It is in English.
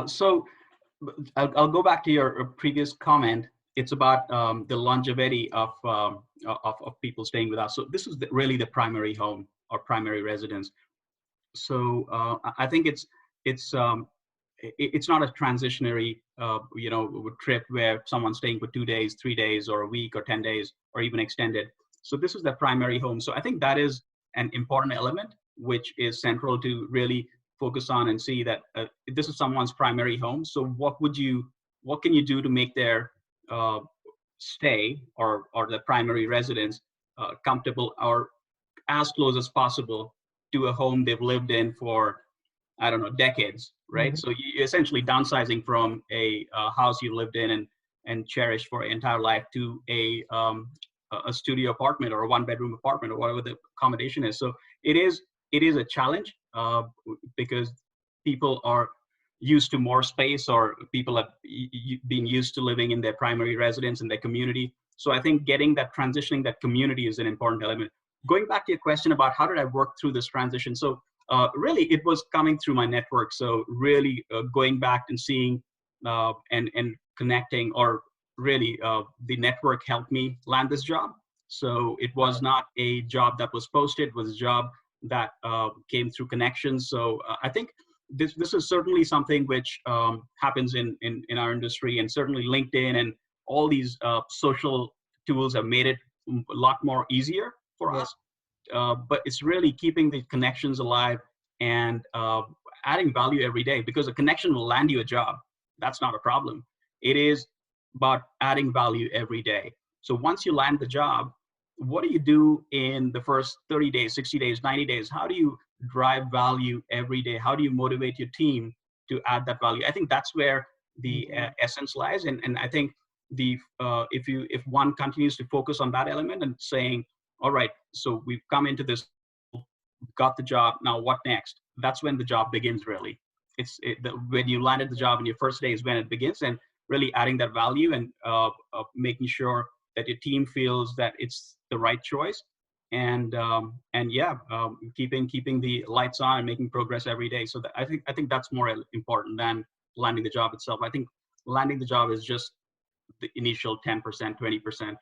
So I'll go back to your previous comment. It's about the longevity of people staying with us. So this is really the primary home or primary residence. So I think it's not a transitionary trip where someone's staying for 2 days, 3 days, or a week, or 10 days, or even extended. So this is their primary home. So I think that is an important element, which is central to really focus on and see that this is someone's primary home. So what can you do to make their uh, stay or the primary residence comfortable or as close as possible to a home they've lived in for, I don't know, decades, right? Mhm. So you're essentially downsizing from a house you lived in and cherished for your entire life to a studio apartment or a one-bedroom apartment or whatever the accommodation is. So it is a challenge because people are used to more space, or people have been used to living in their primary residence in their community. So I think transitioning that community is an important element. Going back to your question about how did I work through this transition? So really, it was coming through my network. So really going back and seeing and connecting, or really the network helped me land this job. So it was not a job that was posted; it was a job that came through connections. So I think this is certainly something which happens in our industry, and certainly LinkedIn and all these social tools have made it a lot more easier for Yeah. us. But it's really keeping the connections alive and adding value every day, because a connection will land you a job. That's not a problem. It is about adding value every day. So once you land the job, what do you do in the first 30 days, 60 days, 90 days? How do you drive value every day? How do you motivate your team to add that value? I think that's where the Mhm. essence lies. And I think if one continues to focus on that element and saying, all right, so we've come into this, got the job, now what next? That's when the job begins, really. When you landed the job in your first day is when it begins, and really adding that value and making sure that your team feels that it's the right choice, and yeah, keeping the lights on and making progress every day. So I think that's more important than landing the job itself. I think landing the job is just the initial 10%, 20%.